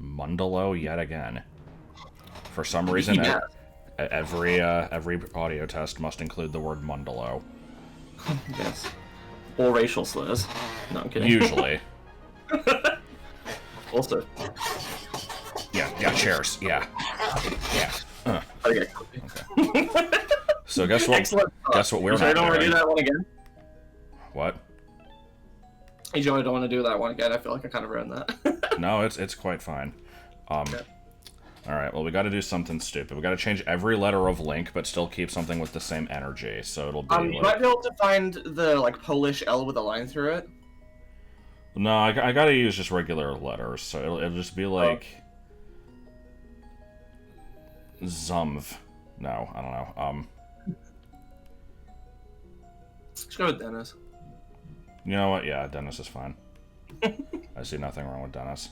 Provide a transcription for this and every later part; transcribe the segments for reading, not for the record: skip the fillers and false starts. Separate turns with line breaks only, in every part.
Mundalo yet again. For some reason,
Yeah.
every audio test must include the word Mundalo.
Yes. Or racial slurs. No, I'm kidding.
Usually.
Also.
Yeah, chairs. Yeah.
Okay.
So guess what?
Excellent.
Guess what we're
you sure
not
don't want to
doing?
do that one again?
What?
You sure don't want to do that one again? I feel like I kind of ruined that.
No, it's quite fine.
Okay.
Alright, well, we gotta do something stupid. We gotta change every letter of Link, but still keep something with the same energy. So it'll be
You might be able to find the, like, Polish L with a line through it.
No, I gotta use just regular letters, so it'll just be like... Zumv. No, I don't know.
Let's go with Dennis.
You know what? Yeah, Dennis is fine. I see nothing wrong with Dennis.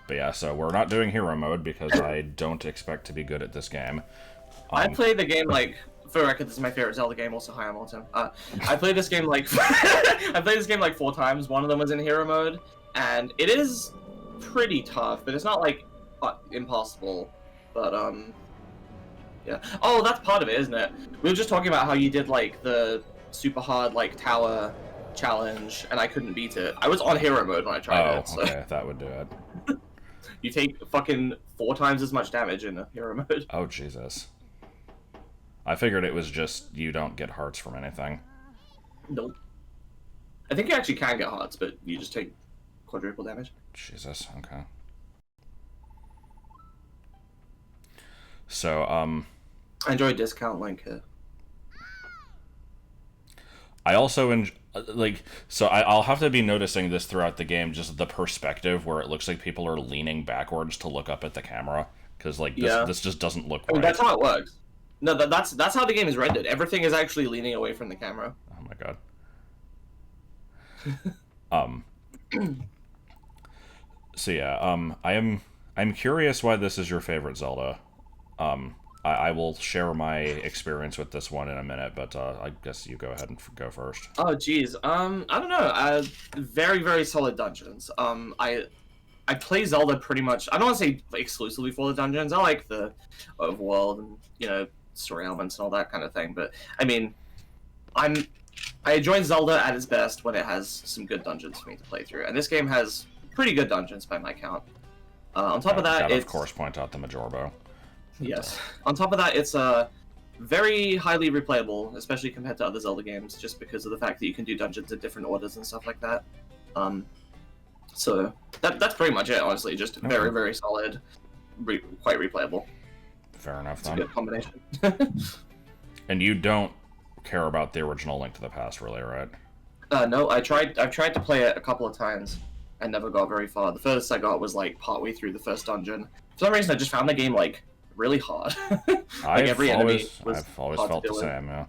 But yeah, so we're not doing hero mode because I don't expect to be good at this game.
I played the game, like, for the record, this is my favorite Zelda game, also hi, I'm Autumn. I played this game, like, I played this game, like, 4 times. One of them was in hero mode, and it is pretty tough, but it's not, like, impossible. But, yeah. Oh, that's part of it, isn't it? We were just talking about how you did, like, the super hard, like, tower challenge, and I couldn't beat it. I was on hero mode when I tried it, so...
okay, that would do it.
You take fucking 4 times as much damage in a hero mode.
Oh, Jesus. I figured it was just you don't get hearts from anything.
Nope. I think you actually can get hearts, but you just take quadruple damage.
Jesus, okay. So,
I enjoy discount Link here.
I also so I'll have to be noticing this throughout the game, just the perspective where it looks like people are leaning backwards to look up at the camera, because like this just doesn't look right.
I mean, that's how it works. No, that's how the game is rendered. Everything is actually leaning away from the camera.
Oh my god. So yeah, I'm curious why this is your favorite Zelda. I will share my experience with this one in a minute, but I guess you go ahead and go first.
Oh, geez. I don't know. Very, very solid dungeons. I play Zelda pretty much... I don't want to say exclusively for the dungeons. I like the overworld and, you know, story elements and all that kind of thing. But, I mean, I enjoy Zelda at its best when it has some good dungeons for me to play through. And this game has pretty good dungeons by my count. On top of that,
of course, point out the Majorbo.
Yes. On top of that, it's very highly replayable, especially compared to other Zelda games, just because of the fact that you can do dungeons in different orders and stuff like that. So that's pretty much it, honestly. Just very, very solid, quite replayable.
Fair enough,
it's a good combination.
And you don't care about the original Link to the Past, really, right?
No, I've tried to play it a couple of times and never got very far. The furthest I got was like partway through the first dungeon. For some reason, I just found the game like really hard.
I've always felt the same, yeah.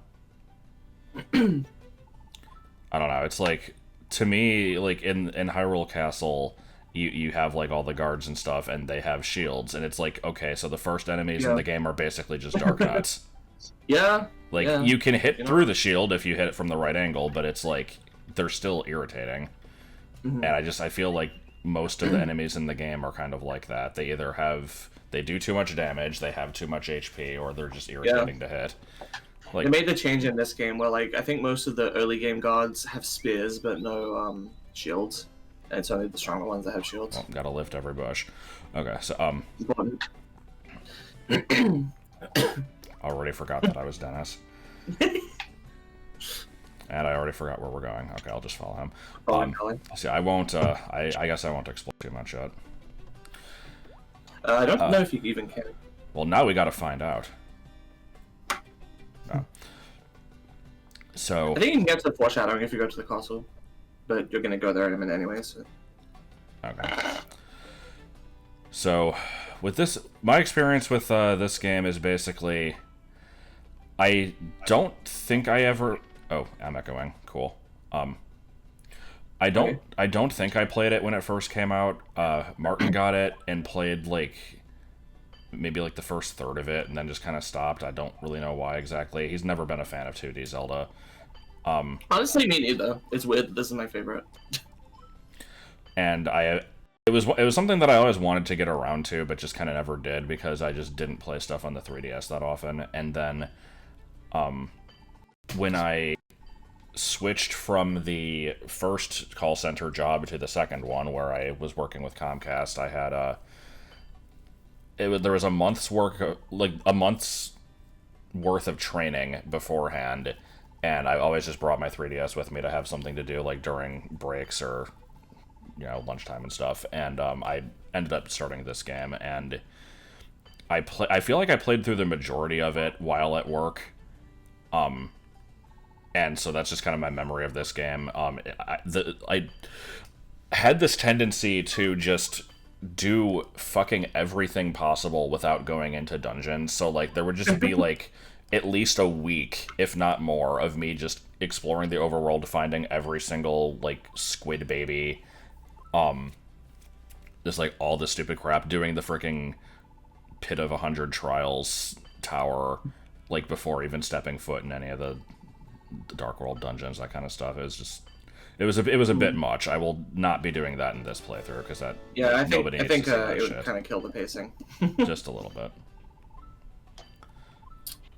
I don't know, it's like, to me, like, in Hyrule Castle, you have, like, all the guards and stuff, and they have shields, and it's like, okay, so the first enemies in the game are basically just dark nuts.
Yeah.
Like, you can hit through the shield if you hit it from the right angle, but it's like, they're still irritating. And I feel like most of the enemies in the game are kind of like that. They either they do too much damage, they have too much HP, or they're just irritating to hit. Like,
they made the change in this game where, like, I think most of the early game guards have spears, but no shields. And it's only the stronger ones that have shields.
Oh, gotta lift every bush. Okay, so, already forgot that I was Dennis. And I already forgot where we're going. Okay, I'll just follow him. See, I won't, I guess I won't explore too much yet.
I don't know if you even can.
Well, now we gotta find out. No. So...
I think you can get to the foreshadowing if you go to the castle. But you're gonna go there in a minute anyway, so...
Okay. So, with this... My experience with this game is basically... I don't think I ever... Oh, I'm echoing. Cool. I don't think I played it when it first came out. Martin got it and played, like, maybe, like, the first third of it, and then just kind of stopped. I don't really know why exactly. He's never been a fan of 2D Zelda.
Honestly, me neither. It's weird. This is my favorite.
And I it was something that I always wanted to get around to, but just kind of never did because I just didn't play stuff on the 3DS that often. And then, when I switched from the first call center job to the second one, where I was working with Comcast, I had there was a month's worth of training beforehand, and I always just brought my 3DS with me to have something to do, like during breaks or lunchtime and stuff. And I ended up starting this game, and I feel like I played through the majority of it while at work. And so that's just kind of my memory of this game. I had this tendency to just do fucking everything possible without going into dungeons. So, like, there would just be, like, at least a week, if not more, of me just exploring the overworld, finding every single, like, squid baby, just, like, all the stupid crap, doing the freaking Pit of 100 Trials tower, like, before even stepping foot in any of the Dark World dungeons, that kind of stuff. It was a bit much. I will not be doing that in this playthrough because I think
it would kind of kill the pacing.
Just a little bit.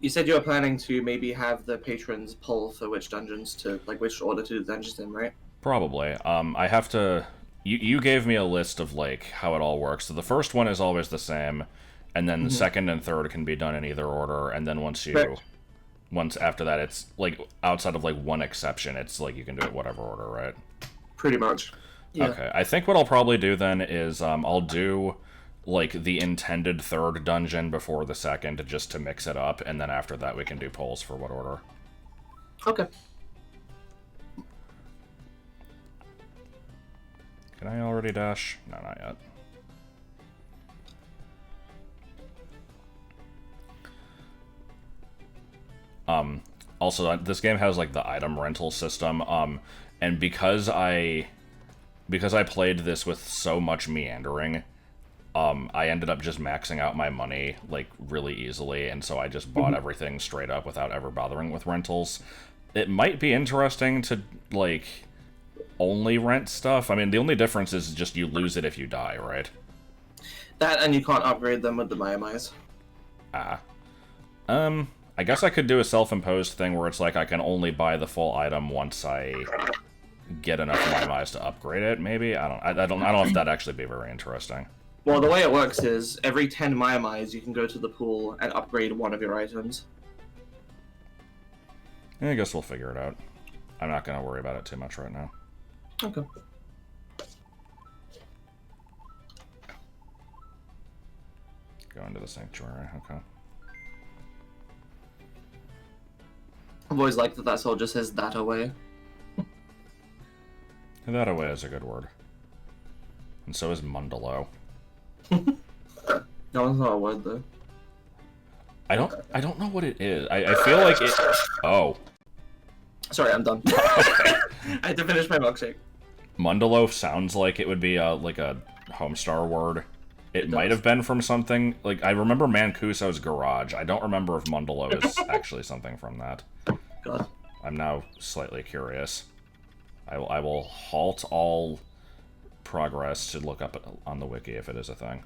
You said you were planning to maybe have the patrons pull for which dungeons to, like, which order to do the dungeons in, right?
Probably. I have to. You gave me a list of, like, how it all works. So the first one is always the same, and then the second and third can be done in either order, and then once after that, it's, like, outside of, like, one exception, it's, like, you can do it whatever order, right?
Pretty much.
Yeah. Okay, I think what I'll probably do then is, I'll do, like, the intended third dungeon before the second, just to mix it up, and then after that we can do polls for what order.
Okay.
Can I already dash? No, not yet. Also, this game has, like, the item rental system, and because I played this with so much meandering, I ended up just maxing out my money, like, really easily, and so I just bought everything straight up without ever bothering with rentals. It might be interesting to, like, only rent stuff. I mean, the only difference is just you lose it if you die, right?
That, and you can't upgrade them with the Maiamais.
I guess I could do a self-imposed thing where it's like I can only buy the full item once I get enough Maiamais to upgrade it, maybe? I don't know if that'd actually be very interesting.
Well, the way it works is every 10 Maiamais you can go to the pool and upgrade one of your items.
Yeah, I guess we'll figure it out. I'm not going to worry about it too much right now.
Okay.
Go into the sanctuary, okay.
I've always liked that soul just says that away.
That away is a good word. And so is Mundalo.
That one's not a word, though.
I don't know what it is. I feel like it... Oh.
Sorry, I'm done. I had to finish my milkshake.
Mundalo sounds like it would be like a Homestar word. It might have been from something... Like, I remember Mancuso's Garage. I don't remember if Mundalo is actually something from that.
God.
I'm now slightly curious. I will halt all progress to look up on the wiki if it is a thing.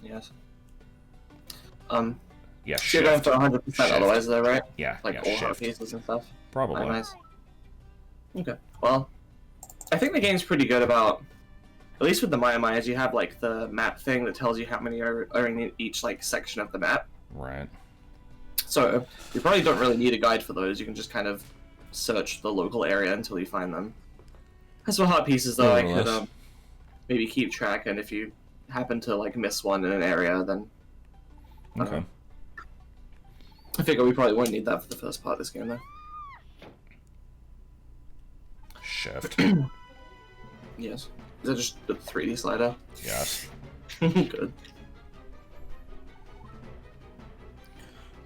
Yes.
Yeah,
you're going for 100% otherwise, though, right?
Yeah,
like all heart pieces and stuff.
Probably.
Nice. Okay. Well, I think the game's pretty good about, at least with the Maiamais, you have like the map thing that tells you how many are in each like section of the map.
Right.
So you probably don't really need a guide for those. You can just kind of search the local area until you find them. As for heart pieces, though, I could maybe keep track, and if you happen to like miss one in an area, then
okay.
I figure we probably won't need that for the first part of this game, though.
Shift.
Yes. Is that just the 3D slider?
Yes.
Good.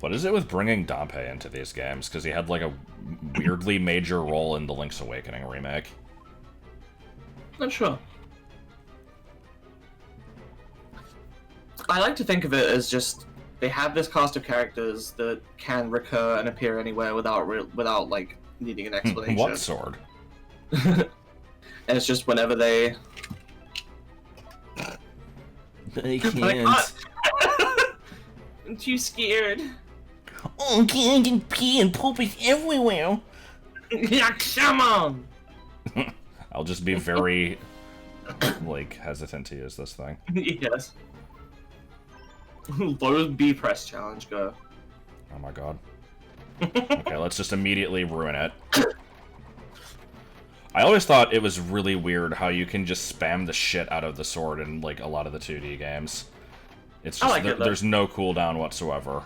What is it with bringing Dante into these games? Because he had like a weirdly major role in the Link's Awakening remake.
Not sure. I like to think of it as just they have this cast of characters that can recur and appear anywhere without like needing an explanation.
What sword?
And it's just whenever they
I
I
can't.
can't. I'm too scared.
Oh, I can pee and poop is everywhere.
Yeah, come on.
I'll just be very, like, hesitant to use this thing.
Yes. Low B press challenge, go.
Oh my god. Okay, let's just immediately ruin it. I always thought it was really weird how you can just spam the shit out of the sword in, like, a lot of the 2D games. It's just, there's no cooldown whatsoever.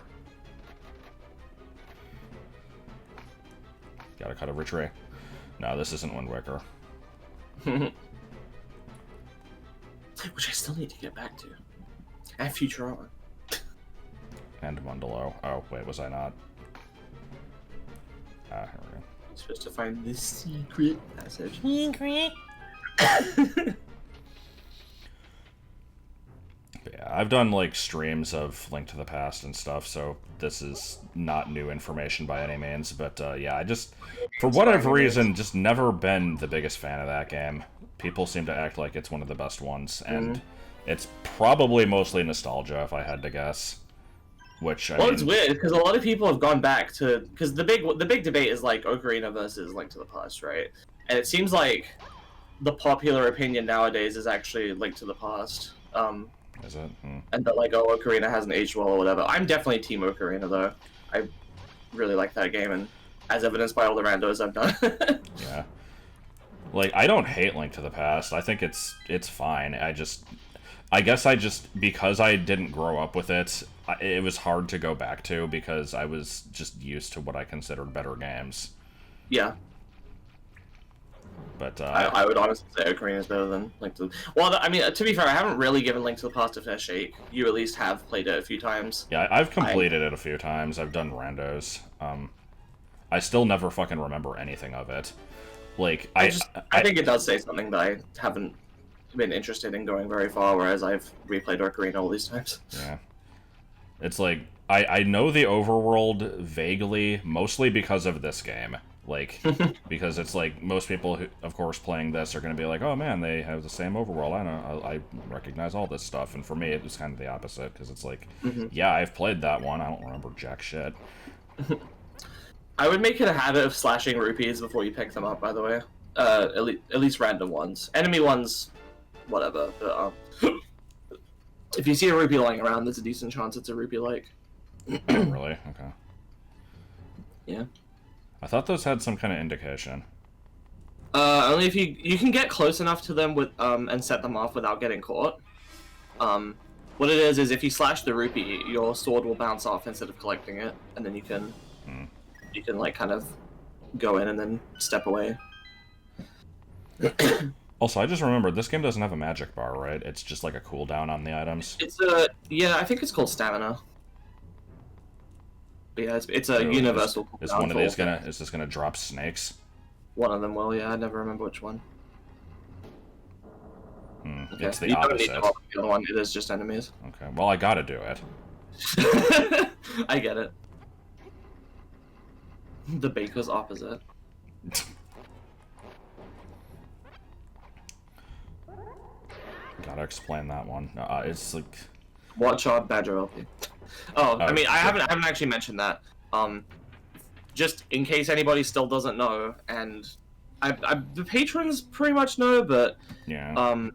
Gotta cut every tree. No, this isn't Wind Waker.
Which I still need to get back to. And Futurama.
And Mundalo. Oh, wait, was I not? Ah, here we go.
I'm supposed to find this secret passage.
Secret? Yeah, I've done, like, streams of Link to the Past and stuff, so this is not new information by any means, but, yeah, I just, for whatever reason, just never been the biggest fan of that game. People seem to act like it's one of the best ones, and it's probably mostly nostalgia, if I had to guess. Which, I mean,
it's weird, because a lot of people have gone back to, because the big debate is, like, Ocarina versus Link to the Past, right? And it seems like the popular opinion nowadays is actually Link to the Past.
Is it?
And that, like, oh, Ocarina hasn't aged well or whatever. I'm definitely Team Ocarina, though. I really like that game, and as evidenced by all the randos I've done.
Yeah. Like, I don't hate Link to the Past. I think it's fine. I guess because I didn't grow up with it, it was hard to go back to because I was just used to what I considered better games.
Yeah.
But
I would honestly say Ocarina is better than Link to the... Well, I mean, to be fair, I haven't really given Link to the Past a fair shake. You at least have played it a few times.
Yeah, I've completed it a few times. I've done randos. I still never fucking remember anything of it. Like,
I think it does say something that I haven't been interested in going very far, whereas I've replayed Ocarina all these times.
Yeah. It's like, I know the overworld vaguely, mostly because of this game. Like, because it's like, most people, who, of course, playing this are going to be like, oh man, they have the same overworld, I know, I recognize all this stuff, and for me, it was kind of the opposite, because it's like, yeah, I've played that one, I don't remember jack shit.
I would make it a habit of slashing rupees before you pick them up, by the way. At least random ones. Enemy ones, whatever, but, if you see a rupee lying around, there's a decent chance it's a rupee-like.
Oh, really? Okay.
Yeah.
I thought those had some kind of indication.
Only if you can get close enough to them with and set them off without getting caught. What it is if you slash the rupee, your sword will bounce off instead of collecting it, and then you can like kind of go in and then step away.
Also, I just remembered this game doesn't have a magic bar, right? It's just like a cooldown on the items.
It's yeah, I think it's called stamina. But yeah, it's a universal.
Is one of these is this gonna drop snakes?
One of them will, yeah. I never remember which one.
Okay. It's the
you
opposite.
don't need to walk the other one. It is just enemies.
Okay. Well, I gotta do it.
I get it. The baker's opposite.
Gotta explain that one. It's like.
Watch out, Badger LP. Oh, I mean, I haven't actually mentioned that. Just in case anybody still doesn't know, and the patrons pretty much know, but
yeah.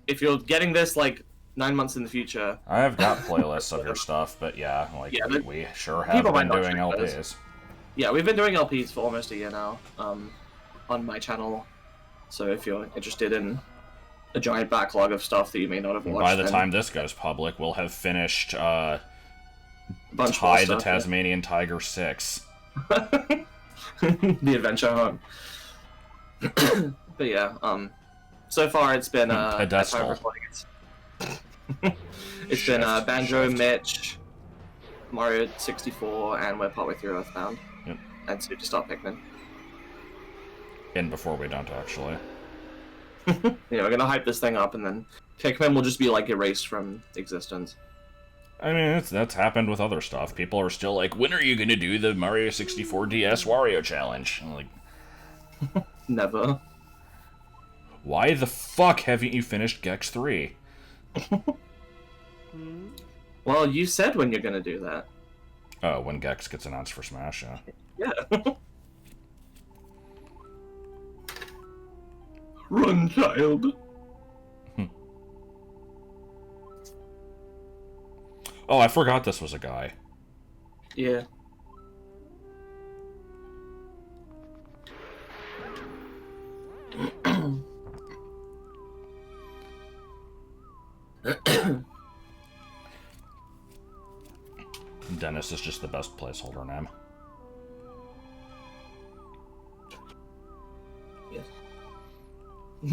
If you're getting this like 9 months in the future,
I have got playlists of your stuff, but yeah, like we sure have been doing LPs.
Yeah, we've been doing LPs for almost a year now, on my channel. So if you're interested in a giant backlog of stuff that you may not have watched.
By the time this goes public, we'll have finished Ty the Tasmanian Tiger 6.
The Adventure Home. But yeah, so far it's been
Pedestal.
It's been Banjo, Mitch, Mario 64, and we're partway through Earthbound.
Yep.
And soon to start Pikmin.
And before we don't actually.
We're gonna hype this thing up, and then Pikmin will just be like erased from existence.
I mean, that's happened with other stuff. People are still like, when are you gonna do the Mario 64 DS Wario challenge? I'm like,
never.
Why the fuck haven't you finished Gex 3?
Well, you said when you're gonna do that.
Oh, when Gex gets announced for Smash, yeah.
Yeah. Run, child.
Oh, I forgot this was a guy.
Yeah.
Dennis is just the best placeholder name.
Yes.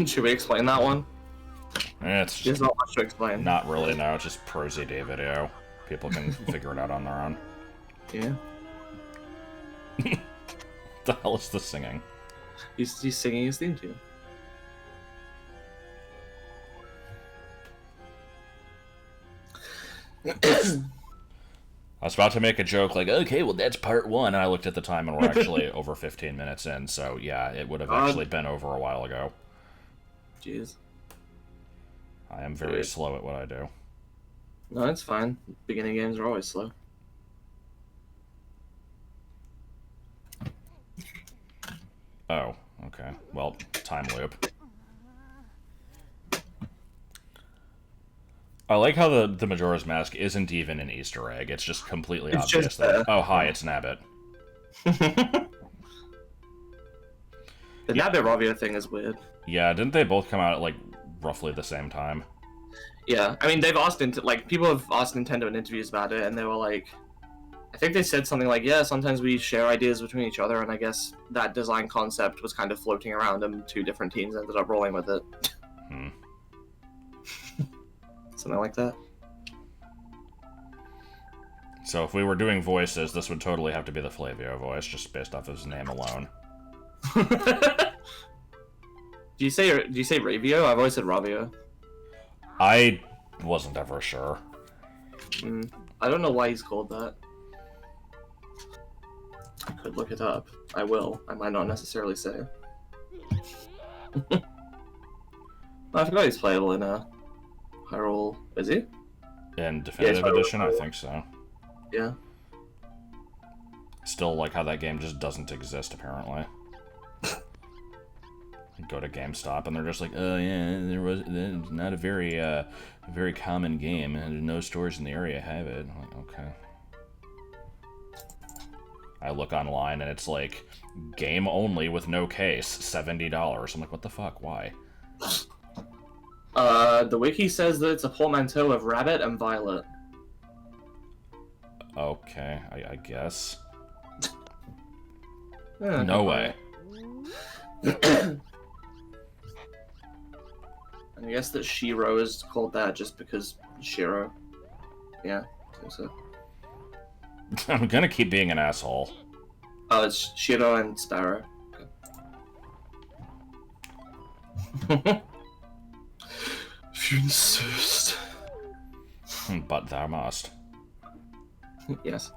Should we explain that one?
It's
There's
just
not much to explain.
not really, no. It's just prosy day video. People can figure it out on their own.
Yeah.
The hell is this singing?
He's singing his theme tune.
I was about to make a joke like, okay, well, that's part one. And I looked at the time and we're actually over 15 minutes in. So, yeah, it would have actually been over a while ago.
Jeez.
I am very slow at what I do.
No, it's fine. Beginning games are always slow.
Oh, okay. Well, time loop. I like how the Majora's Mask isn't even an Easter egg. It's just completely
It's
obvious
just,
that, oh, hi, it's Nabbit.
The Nabbit Ravia thing is weird.
Yeah, didn't they both come out at, like, roughly the same time?
Yeah, I mean, they've asked, people have asked Nintendo in interviews about it, and they were like, I think they said something like, yeah, sometimes we share ideas between each other, and I guess that design concept was kind of floating around, and two different teams ended up rolling with it. Something like that.
So if we were doing voices, this would totally have to be the Flavio voice, just based off his name alone.
Do you say Ravio? I've always said Ravio.
I wasn't ever sure.
I don't know why he's called that. I could look it up. I will. I might not necessarily say. I forgot he's playable in Hyrule. Is he?
In Definitive Edition, I think so.
Yeah.
Still like how that game just doesn't exist, apparently. Go to GameStop and they're just like, oh yeah, it's not a very common game, and there's no stores in the area have it. I'm like, okay. I look online and it's like, game only with no case, $70. I'm like, what the fuck? Why?
The wiki says that it's a portmanteau of rabbit and violet.
Okay, I guess.
Yeah,
no way.
And I guess that Shiro is called that just because Shiro. Yeah, I think so.
I'm gonna keep being an asshole.
Oh, it's Shiro and Sparrow. Okay. If you insist.
But thou must.
Yes.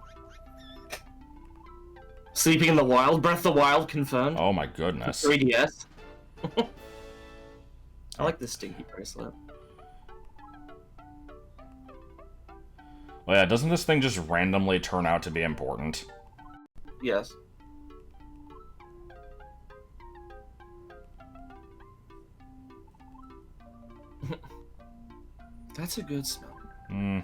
Sleeping in the Wild, Breath of the Wild confirmed.
Oh my goodness.
3DS. I like this stinky bracelet.
Well, yeah, doesn't this thing just randomly turn out to be important?
Yes. That's a good smell.
No.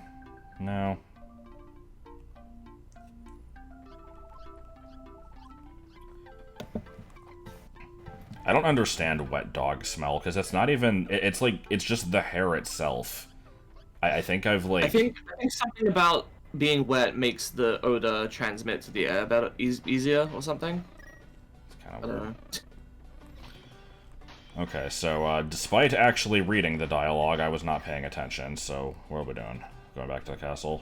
I don't understand wet dog smell, because it's not even, it's like, it's just the hair itself. I think I've like...
I think something about being wet makes the odor transmit to the air better, easier or something.
It's kind
I
of
don't
weird.
know.
Okay, so despite actually reading the dialogue, I was not paying attention, so what are we doing? Going back to the castle?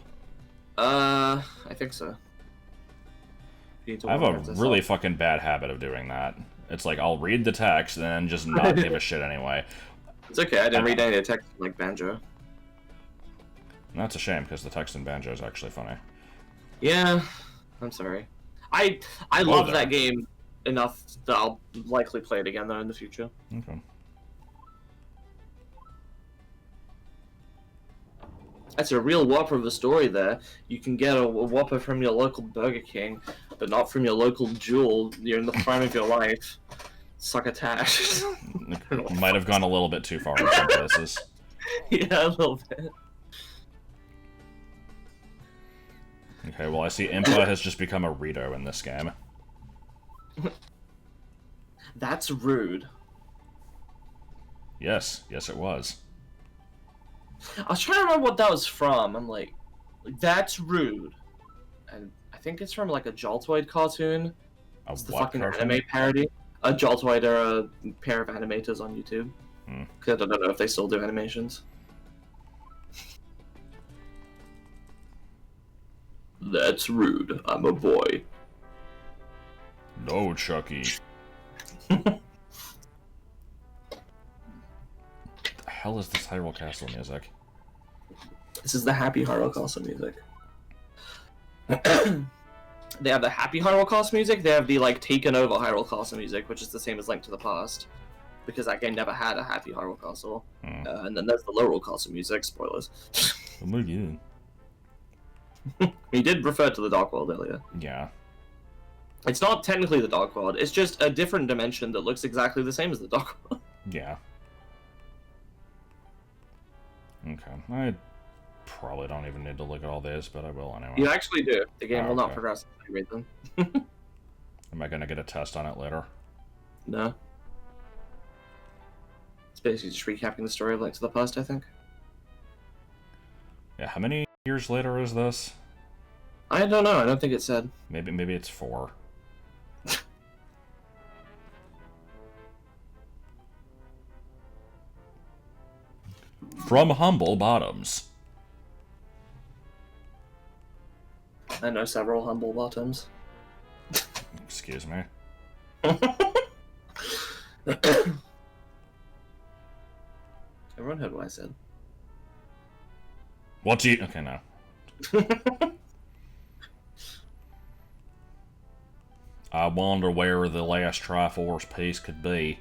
I think so.
I have a really fucking bad habit of doing that. It's like, I'll read the text and then just not give a shit anyway.
It's okay, I didn't read any of the text like Banjo.
And that's a shame, because the text in Banjo is actually funny.
Yeah, I'm sorry. I love that game enough that I'll likely play it again, though, in the future.
Okay.
That's a real whopper of a story there. You can get a whopper from your local Burger King, but not from your local Jewel. You're in the prime of your life. Suck a tash.
Might have gone a little bit too far in some places.
Yeah, a little bit.
Okay, well I see Impa has just become a Rito in this game.
That's rude.
Yes, it was.
I was trying to remember what that was from. I'm like, that's rude. And I think it's from like a Joltoid cartoon. It's the fucking anime parody. A Joltoid are a pair of animators on YouTube. Because I don't know if they still do animations. That's rude. I'm a boy.
No, Chucky. What the hell is this Hyrule Castle music?
This is the Happy Hyrule Castle music. They have the Happy Hyrule Castle music. They have the like Taken Over Hyrule Castle music, which is the same as Link to the Past, because that game never had a Happy Hyrule Castle. And then there's the Lorule Castle music. Spoilers.
Oh my god.
He did refer to the Dark World earlier.
Yeah.
It's not technically the Dark World. It's just a different dimension that looks exactly the same as the Dark World.
Yeah. Okay. I probably don't even need to look at all these, but I will anyway.
You actually do. The game will not progress until you read them.
Am I going to get a test on it later?
No. It's basically just recapping the story of Link to the Past, I think.
Yeah, how many years later is this?
I don't know. I don't think it said.
Maybe it's 4. From Humble Bottoms.
I know several Humble Bottoms.
Excuse me.
Everyone heard what I said.
What do you... Okay, no. I wonder where the last Triforce piece could be.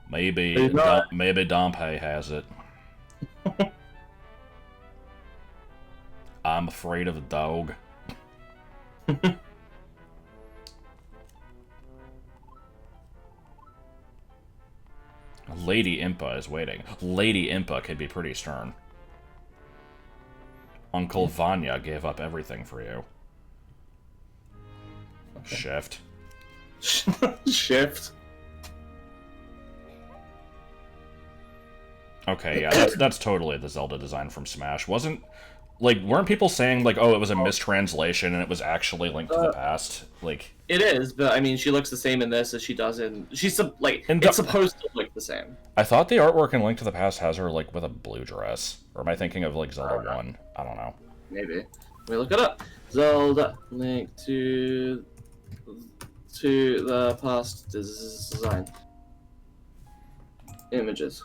Maybe Dompe has it. I'm afraid of a dog. Lady Impa is waiting. Lady Impa can be pretty stern. Uncle Vanya gave up everything for you. Okay. Shift.
Shift.
Okay, yeah, that's totally the Zelda design from Smash. Weren't people saying, like, oh, it was a mistranslation and it was actually Link to the Past? Like...
It is, but, I mean, she looks the same in this as she does in... It's supposed to look the same.
I thought the artwork in Link to the Past has her, like, with a blue dress. Or am I thinking of, like, Zelda 1? I don't know.
Maybe. Let me look it up. Zelda, Link to the Past design. Images.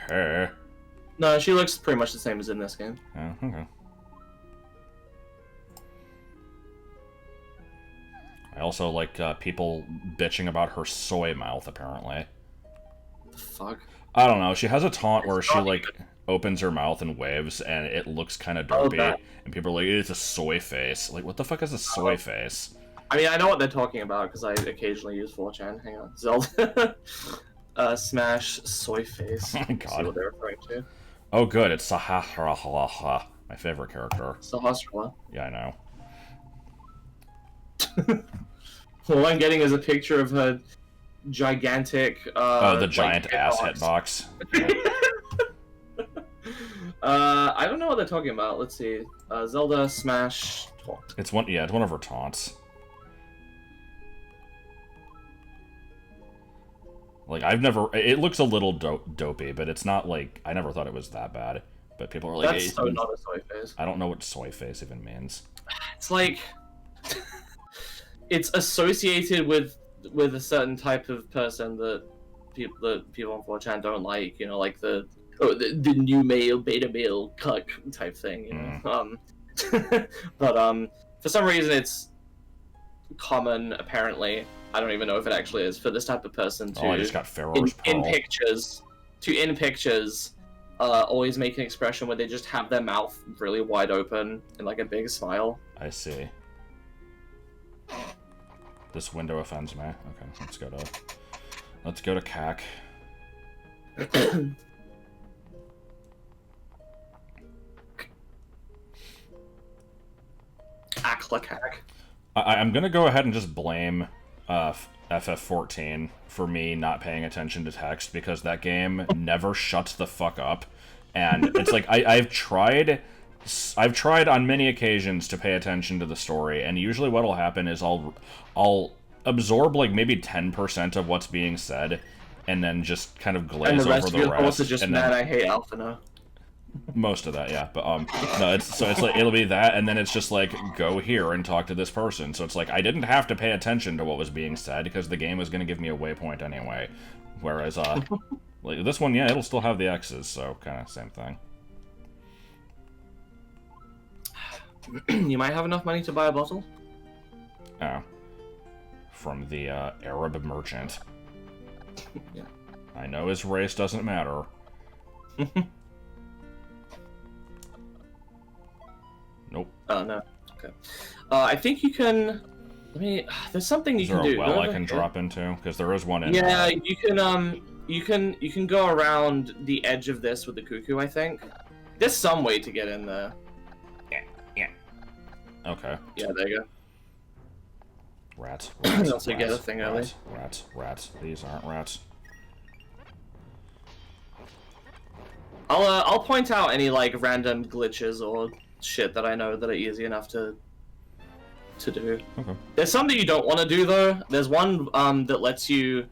Hey.
No, she looks pretty much the same as in this game.
Oh, okay. I also like people bitching about her soy mouth, apparently.
The fuck?
I don't know. She has a taunt where she, like, opens her mouth and waves, and it looks kind of dopey. And people are like, it's a soy face. Like, what the fuck is a soy face?
I mean, I know what they're talking about, because I occasionally use 4chan. Hang on. Zelda. Smash soy face.
Oh my god.
See what they're referring to.
Oh, good. It's Sahasrahlaflablojcogcephalasaurus, my favorite character.
Sahasrahlaflablojcogcephalasaurus.
Yeah, I know.
All I'm getting is a picture of her gigantic.
The giant ass hitbox.
I don't know what they're talking about. Let's see. Zelda Smash taunt.
It's one of her taunts. Like, it looks a little dopey, but it's not like, I never thought it was that bad. But people are like,
that's so not a soy face.
I don't know what soy face even means.
It's like, it's associated with a certain type of person that people on 4chan don't like, you know, like the new male, beta male cuck type thing, you know. But for some reason common, apparently. I don't even know if it actually is for this type of person to
I just got Pharaoh's
in
Pearl.
pictures always make an expression where they just have their mouth really wide open and like a big smile.
I see. This window offends me. Okay, let's go to CAC.
Aclacac.
I'm gonna go ahead and just blame FF14 for me not paying attention to text, because that game never shuts the fuck up. And it's like, I've tried on many occasions to pay attention to the story, and usually what'll happen is I'll absorb like maybe 10% of what's being said, and then just kind of glaze over the rest.
And the rest of your thoughts are just, man, I hate Alphina.
Most of that, yeah, but no, it's like it'll be that, and then it's just like, go here and talk to this person. So it's like I didn't have to pay attention to what was being said because the game was going to give me a waypoint anyway. Whereas like this one, yeah, it'll still have the X's, so kind of same thing.
You might have enough money to buy a bottle.
Oh, from the Arab merchant.
Yeah.
I know his race doesn't matter. Nope.
Oh, no. Okay. I think you can... There's something you can do.
Is there a well I can drop into? Because there is one in
Yeah, you can go around the edge of this with the cuckoo, I think. There's some way to get in there.
Yeah. Okay.
Yeah, there you go.
Rats.
Also get a thing early.
Rats. These aren't rats.
I'll point out any like random glitches or shit that I know that are easy enough to do.
Okay.
There's some that you don't want to do though. There's one that lets you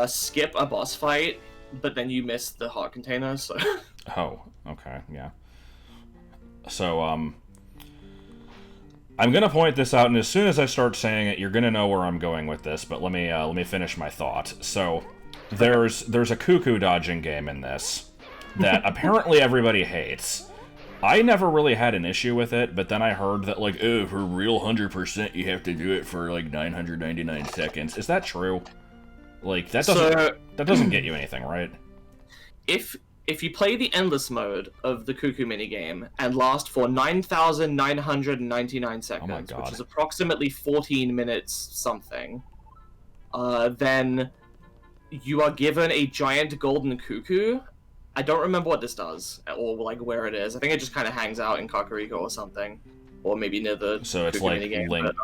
skip a boss fight, but then you miss the heart container. So.
Oh, okay, yeah. So I'm gonna point this out, and as soon as I start saying it, you're gonna know where I'm going with this. But let me finish my thought. So there's a cuckoo dodging game in this that apparently everybody hates. I never really had an issue with it, but then I heard that, like, oh, for real 100%, you have to do it for, like, 999 seconds. Is that true? Like, that doesn't get you anything, right?
If you play the endless mode of the cuckoo minigame and last for 9,999 seconds, which is approximately 14 minutes something, then you are given a giant golden cuckoo. I don't remember what this does, or like where it is. I think it just kind of hangs out in Kakariko or something, or maybe near the.
So it's like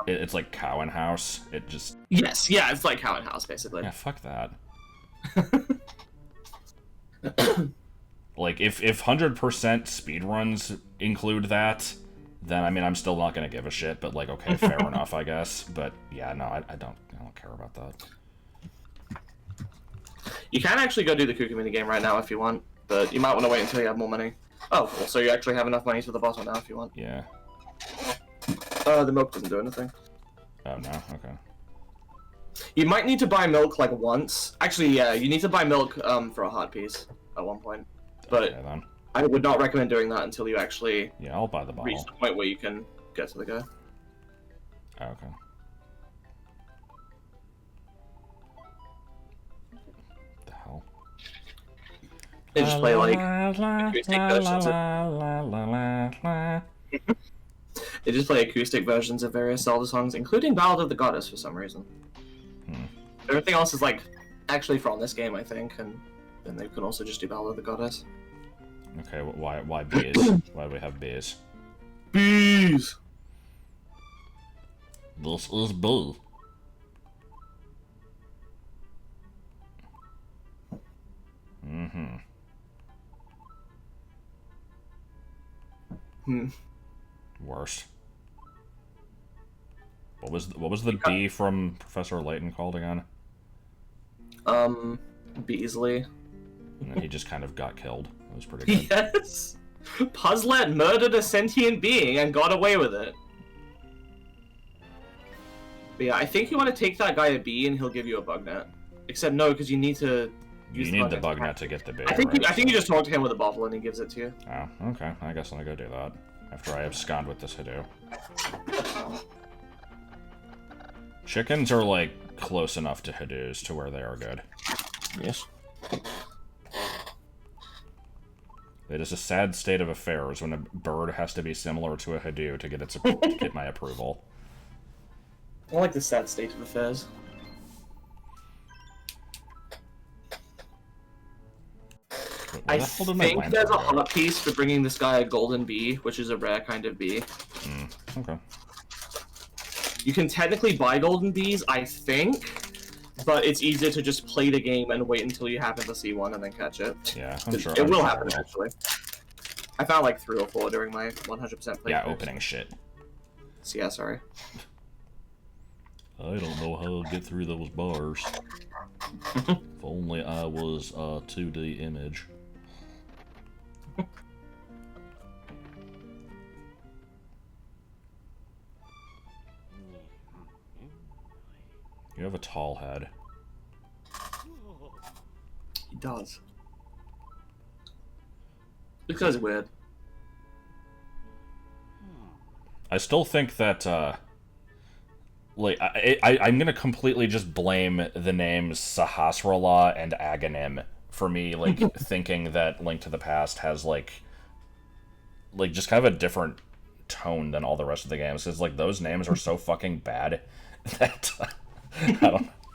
it's like Cow and House. It just.
Yes, yeah, it's like Cow and House basically.
Yeah, fuck that. Like if 100% speedruns include that, then I mean I'm still not gonna give a shit. But like, okay, fair enough, I guess. But yeah, no, I don't care about that.
You can actually go do the cuckoo minigame right now if you want. But you might want to wait until you have more money. Oh, cool. So you actually have enough money for the bottle now if you want.
Yeah.
The milk doesn't do anything.
Oh, no? Okay.
You might need to buy milk, like, once. Actually, yeah, you need to buy milk for a heart piece at one point. But
okay, then.
I would not recommend doing that until you actually
yeah, I'll buy the bottle.
Reach the point where you can get to the guy.
Oh, okay.
They just play like acoustic versions they just play acoustic versions of various Zelda songs, including Ballad of the Goddess for some reason. Everything else is like actually from this game, I think, and then they can also just do Ballad of the Goddess.
Okay, why bees? Why do we have bees?
Bees!
This is bee. Mm-hmm. Worst. What was the bee from Professor Layton called again?
Beasley.
And then he just kind of got killed. It was pretty good.
Yes! Puzzlet murdered a sentient being and got away with it. But yeah, I think you want to take that guy a bee and he'll give you a bug net. Except no, because you need to use
the bug net to get the bee.
I think you just talk to him with a bottle and he gives it to you.
Oh, okay. I guess I'll go do that. After I abscond with this Hidoo. Chickens are, like, close enough to Hadoos to where they are good.
Yes.
It is a sad state of affairs when a bird has to be similar to a Hadoo to get my approval.
I like the sad state of affairs. I think there's a hot piece for bringing this guy a golden bee, which is a rare kind of bee.
Okay.
You can technically buy golden bees, I think, but it's easier to just play the game and wait until you happen to see one and then catch it.
Yeah, I'm sure.
It will happen, actually. I found like 3 or 4 during my 100% playthrough.
Yeah, opening shit.
So, yeah, sorry.
I don't know how to get through those bars. If only I was a 2D image. You have a tall head.
He does. Because it's weird.
I still think that, like, I'm gonna completely just blame the names Sahasrahla and Aghanim for me, like, thinking that Link to the Past has, like, just kind of a different tone than all the rest of the games. Because, like, those names are so fucking bad that,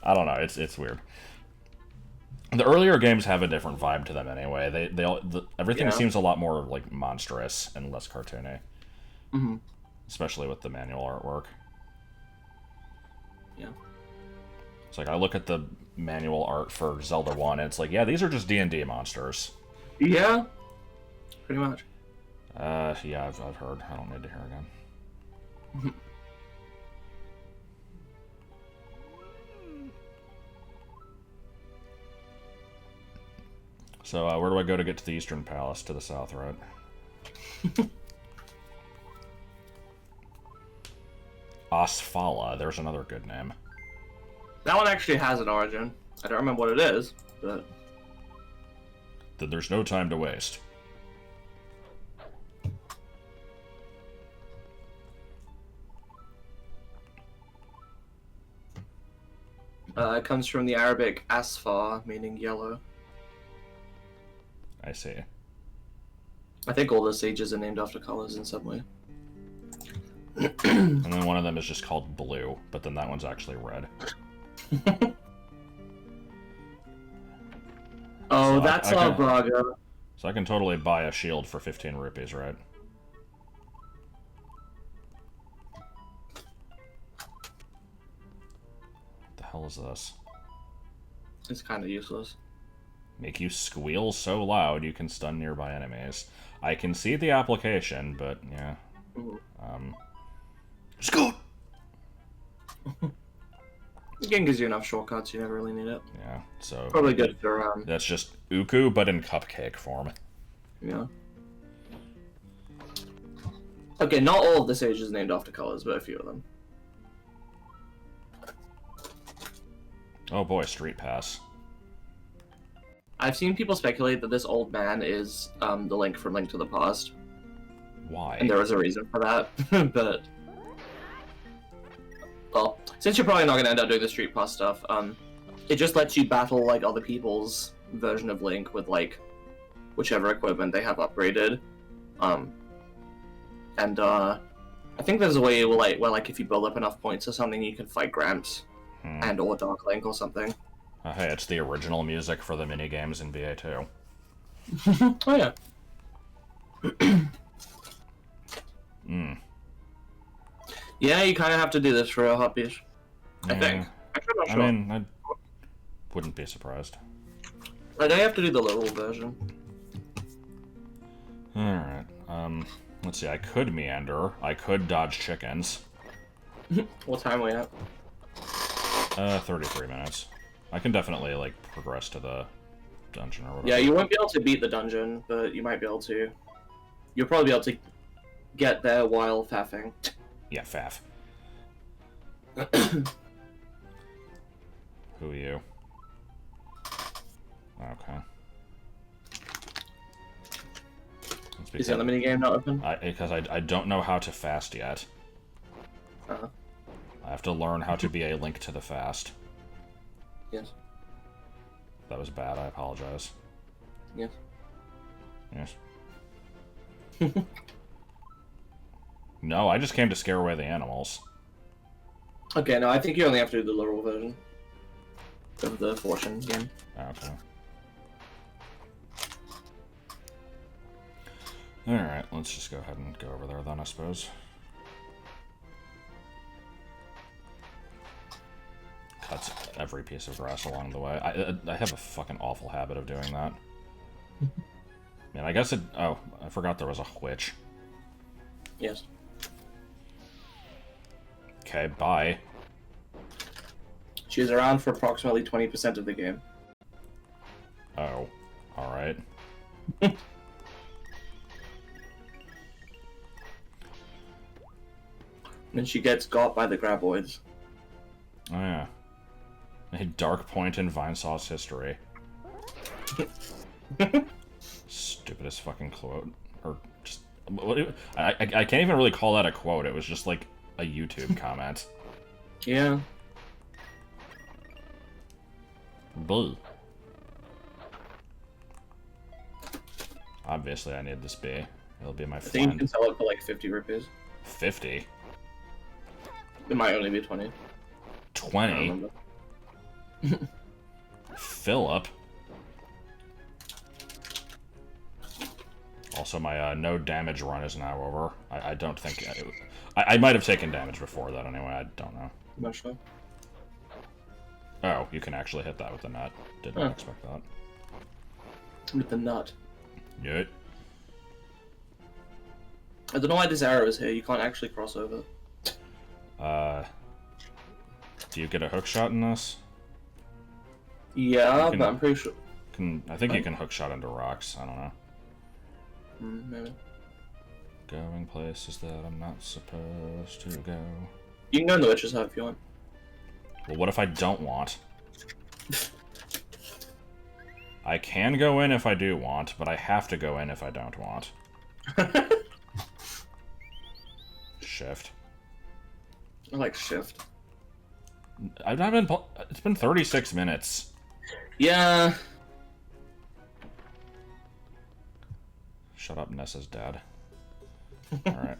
I don't know, it's weird. The earlier games have a different vibe to them anyway. Everything seems a lot more, like, monstrous and less cartoony.
Mm-hmm.
Especially with the manual artwork.
Yeah.
It's like, I look at the manual art for Zelda 1, and it's like, yeah, these are just D&D monsters.
Yeah. Pretty much.
Yeah, I've heard. I don't need to hear again. So, where do I go to get to the Eastern Palace? To the south, right? Asfala, there's another good name.
That one actually has an origin. I don't remember what it is, but...
Then there's no time to waste.
It comes from the Arabic asfar, meaning yellow.
I see.
I think all the sages are named after colors in some way.
And then one of them is just called blue, but then that one's actually red.
Oh, so that's our Braga.
So I can totally buy a shield for 15 rupees, right? What the hell is this?
It's kind of useless.
Make you squeal so loud you can stun nearby enemies. I can see the application, but yeah. Scoot!
The game gives you enough shortcuts, you never really need it.
Yeah, so...
Probably good for,
That's just Uku, but in cupcake form.
Yeah. Okay, not all of the sages are named after colors, but a few of them.
Oh boy, Street Pass.
I've seen people speculate that this old man is the Link from Link to the Past.
Why?
And there was a reason for that, but... Well, since you're probably not going to end up doing the Street Pass stuff, it just lets you battle, like, other people's version of Link with, like, whichever equipment they have upgraded. I think there's a way where, like, if you build up enough points or something, you can fight Gramps and or Dark Link or something.
Hey, it's the original music for the minigames in BA2.
Oh, yeah. Yeah, you kind of have to do this for a hot piece. I think. Actually, I'm not sure.
I mean, I wouldn't be surprised.
I know you have to do the little version.
Alright, let's see, I could meander. I could dodge chickens.
What time are we at?
33 minutes. I can definitely, like, progress to the dungeon or whatever.
Yeah, you won't be able to beat the dungeon, but you might be able to. You'll probably be able to get there while faffing.
Yeah, faff. Who are you? Okay.
Is the minigame not open?
Because I don't know how to fast yet.
Uh-huh.
have to learn how to be a Link to the Past.
Yes.
That was bad, I apologize.
Yes.
Yes. No, I just came to scare away the animals.
Okay, no, I think you only have to do the literal version of the fortune game.
Okay. Alright, let's just go ahead and go over there then, I suppose. Cuts every piece of grass along the way. I have a fucking awful habit of doing that. Man, I guess it... Oh, I forgot there was a witch.
Yes.
Okay, bye.
She's around for approximately 20% of the game.
Oh, alright.
And she gets got by the graboids.
Oh yeah. A dark point in Vinesaw's history. Stupidest fucking quote. Or just... I can't even really call that a quote, it was just like a YouTube comment.
Yeah.
Bull. Obviously I need this bee. It'll be my
I think you
friend.
can sell it for like 50 rupees.
50?
It might only be 20.
20? Philip. Also, my no damage run is now over. I don't think... I might have taken damage before that anyway, I don't know.
I'm not sure.
Oh, you can actually hit that with the nut. Did not expect that.
With the nut.
Yep.
I don't know why this arrow is here, you can't actually cross over.
Do you get a hook shot in this?
Yeah, but I'm pretty sure...
I think you can hook shot into rocks, I don't know.
Maybe.
Going places that I'm not supposed to go.
You can go in the witch's hut if you want.
Well, what if I don't want? I can go in if I do want, but I have to go in if I don't want. Shift.
I like shift.
I've not been... It's been 36 minutes.
Yeah.
Shut up, Nessa's dad. Alright.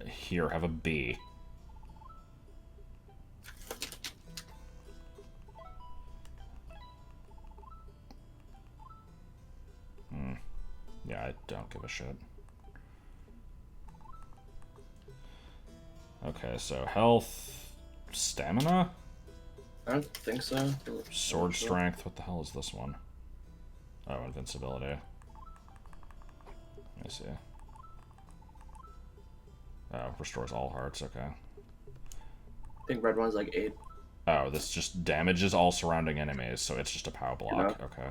Here, have a bee. Yeah, I don't give a shit. Okay, so health... Stamina?
I don't think so.
Sword strength, what the hell is this one? Oh, invincibility. Let me see. Oh, restores all hearts, okay.
I think red one's like 8.
Oh, this just damages all surrounding enemies, so it's just a POW block, okay.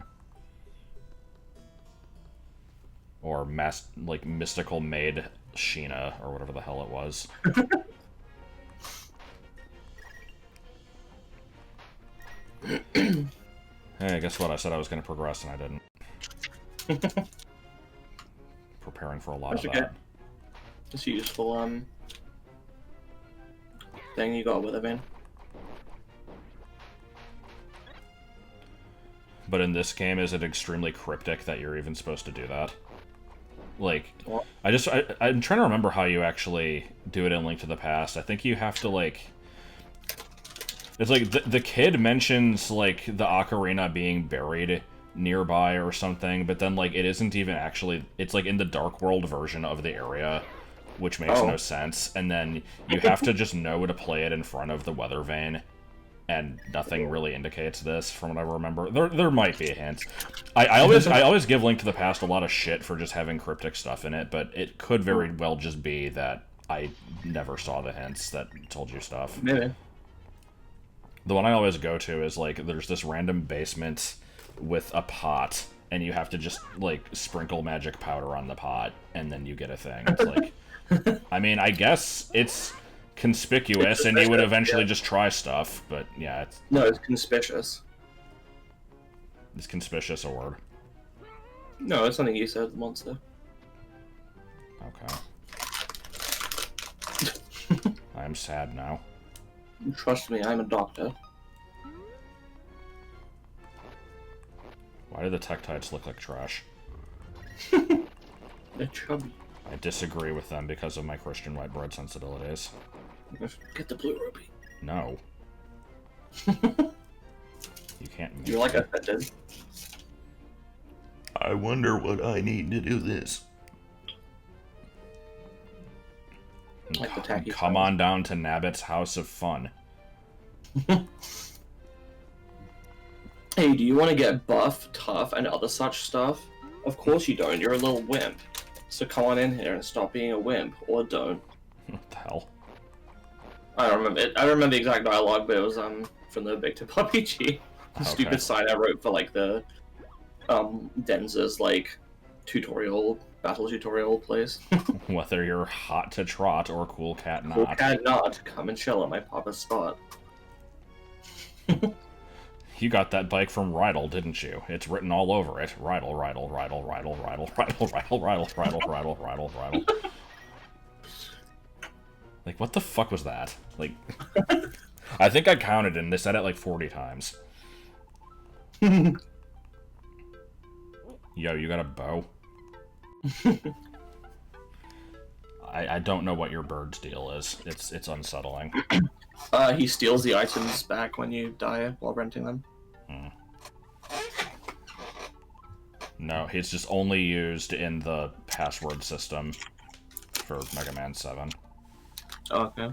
Or mystical maid Sheena, or whatever the hell it was. Hey, guess what? I said I was going to progress, and I didn't. Preparing for a lot of that.
It's a useful, thing you got with it, man.
But in this game, is it extremely cryptic that you're even supposed to do that? Like,
What?
I'm trying to remember how you actually do it in Link to the Past. I think you have to, like... It's like, the kid mentions, like, the ocarina being buried nearby or something, but then, like, it isn't even actually... It's, like, in the Dark World version of the area, which makes no sense. And then you have to just know to play it in front of the weather vane, and nothing really indicates this, from what I remember. There might be a hint. I always give Link to the Past a lot of shit for just having cryptic stuff in it, but it could very well just be that I never saw the hints that told you stuff.
Maybe.
The one I always go to is, like, there's this random basement with a pot, and you have to just, like, sprinkle magic powder on the pot, and then you get a thing. It's like... I mean, I guess it's conspicuous, and you would eventually just try stuff, but yeah, it's...
No, it's conspicuous.
Is conspicuous a word?
No, it's something you said, monster.
Okay. I am sad now.
Trust me, I'm a doctor.
Why do the Tektites look like trash?
They're chubby.
I disagree with them because of my Christian white bread sensibilities.
Get the blue ruby.
No. You can't.
You're like offended.
I wonder what I need to do this.
Like the tacky
Come on down to Nabbit's House of Fun.
Hey, do you want to get buff, tough, and other such stuff? Of course you don't. You're a little wimp. So come on in here and stop being a wimp, or don't.
What the hell?
I don't remember it. I don't remember the exact dialogue, but it was from the Big Tip RPG. The stupid side I wrote for like the Denza's like battle tutorial place.
Whether you're hot to trot or cool cat not.
Cool cat not, come and chill at my papa's spot.
You got that bike from Rydell, didn't you? It's written all over it. Rydell, Rydell, Rydell, Rydell, Rydell, Rydell, Rydell, Rydell, Rydell, Rydell, Rydell, Rydell. Like, what the fuck was that? Like, I think I counted and they said it like 40 times. Yo, you got a bow? I don't know what your bird's deal is. It's unsettling.
He steals the items back when you die while renting them.
No, he's just only used in the password system for Mega Man 7.
Okay.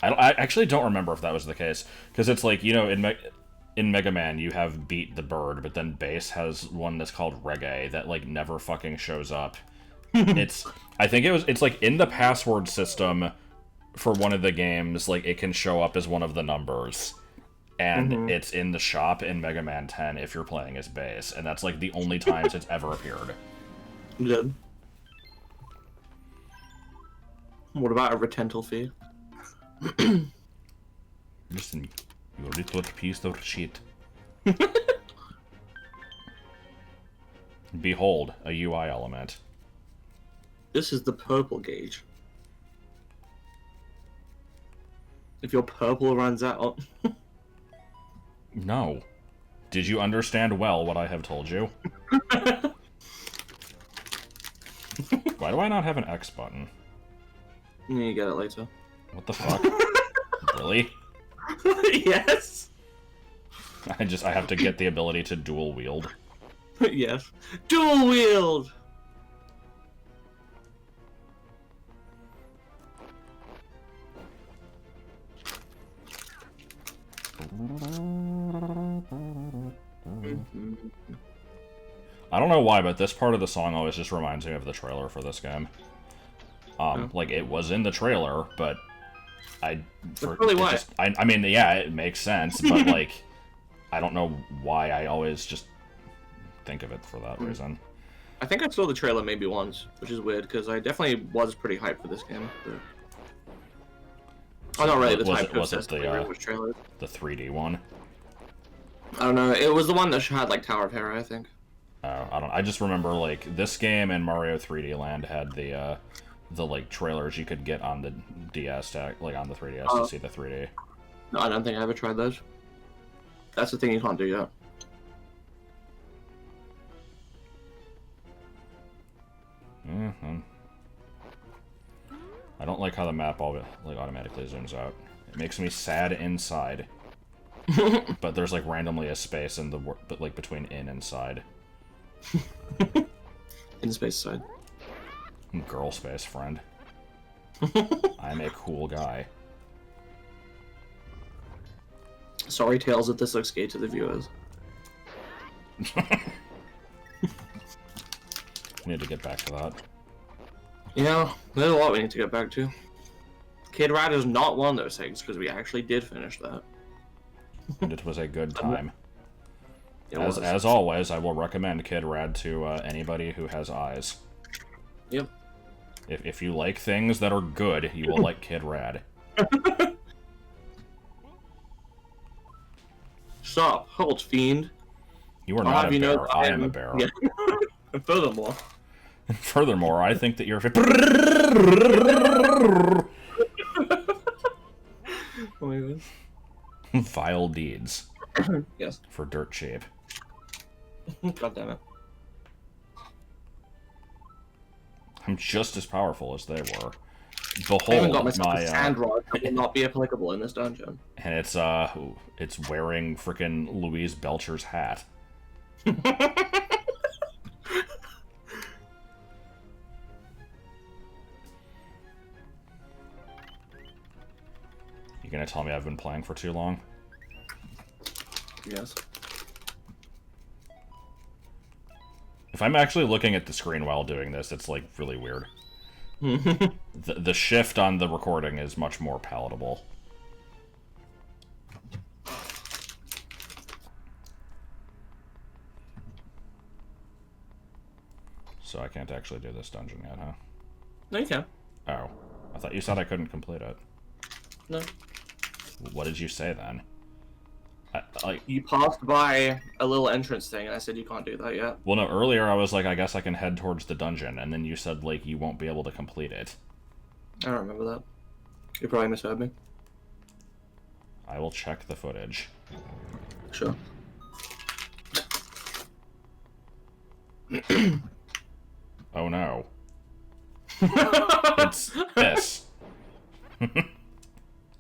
I actually don't remember if that was the case, because it's like, you know, in Mega Man you have Beat the Bird, but then Bass has one that's called Reggae that like never fucking shows up. I think it's like in the password system for one of the games, like it can show up as one of the numbers, and it's in the shop in Mega Man 10 if you're playing as Bass, and that's like the only times it's ever appeared.
Good. What about a retental fee?
Listen, you little piece of shit. Behold, a UI element.
This is the purple gauge. If your purple runs out...
No. Did you understand well what I have told you? Why do I not have an X button?
You get it later.
What the fuck? Really?
Yes!
I have to get the ability to dual wield.
Yes. Dual wield!
I don't know why, but this part of the song always just reminds me of the trailer for this game. Like, it was in the trailer, but I mean, yeah, it makes sense, but, like, I don't know why I always just think of it for that reason.
I think I saw the trailer maybe once, which is weird, because I definitely was pretty hyped for this game. But... I'm not really the type to obsess with trailers.
The 3D one?
I don't know, it was the one that had, like, Tower of Hera, I think.
I just remember, like, this game and Mario 3D Land had the like, trailers you could get on the DS, like, on the 3DS to see the 3D.
No, I don't think I ever tried those. That's the thing you can't do yet.
I don't like how the map automatically zooms out. It makes me sad inside. But there's, like, randomly a space in like, between in and side.
In space side.
Girl space, friend. I'm a cool guy.
Sorry, Tales, if this looks gay to the viewers.
We need to get back to that.
Yeah, there's a lot we need to get back to. Kid Rad is not one of those things, because we actually did finish that.
And it was a good time. As always, I will recommend Kid Rad to anybody who has eyes.
Yep.
If you like things that are good, you will like Kid Rad.
Stop. Halt, fiend.
You are not a bear. I am a bear.
Yeah. And furthermore...
And furthermore, I think that you're
Oh my god.
vile deeds.
Yes.
For dirt cheap.
God damn it.
I'm just as powerful as they were.
I haven't got
Behold
myself
my
a sand rod that will not be applicable in this dungeon.
and it's wearing frickin' Louise Belcher's hat. You gonna tell me I've been playing for too long?
Yes.
If I'm actually looking at the screen while doing this, it's like really weird. The shift on the recording is much more palatable. So I can't actually do this dungeon yet, huh?
No, you can.
Oh. I thought you said I couldn't complete it.
No.
What did you say then?
You passed by a little entrance thing, and I said you can't do that yet.
Well, no, earlier I was like, I guess I can head towards the dungeon, and then you said, like, you won't be able to complete it.
I don't remember that. You probably misheard me.
I will check the footage.
Sure.
Oh no. It's this.
I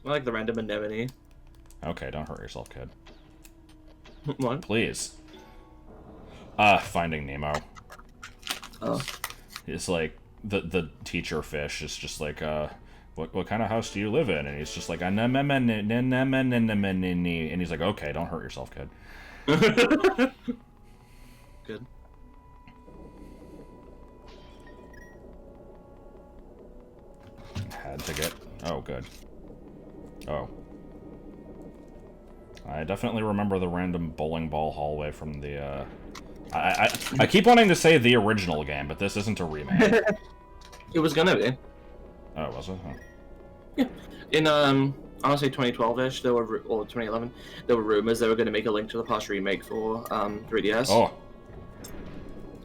like the random anemone.
Okay, don't hurt yourself, kid.
What?
Please. Finding Nemo.
Oh.
It's like, the teacher fish is just like, what kind of house do you live in? And he's just like, and he's like, okay, don't hurt yourself, kid.
Good.
Had to get... Oh, good. Oh. I definitely remember the random bowling ball hallway from the, I keep wanting to say the original game, but this isn't a remake.
It was gonna be.
Oh, was it? Huh.
Yeah. In, I want to say 2012-ish, there were, or 2011, there were rumors they were going to make a Link to the Past remake for, 3DS.
Oh.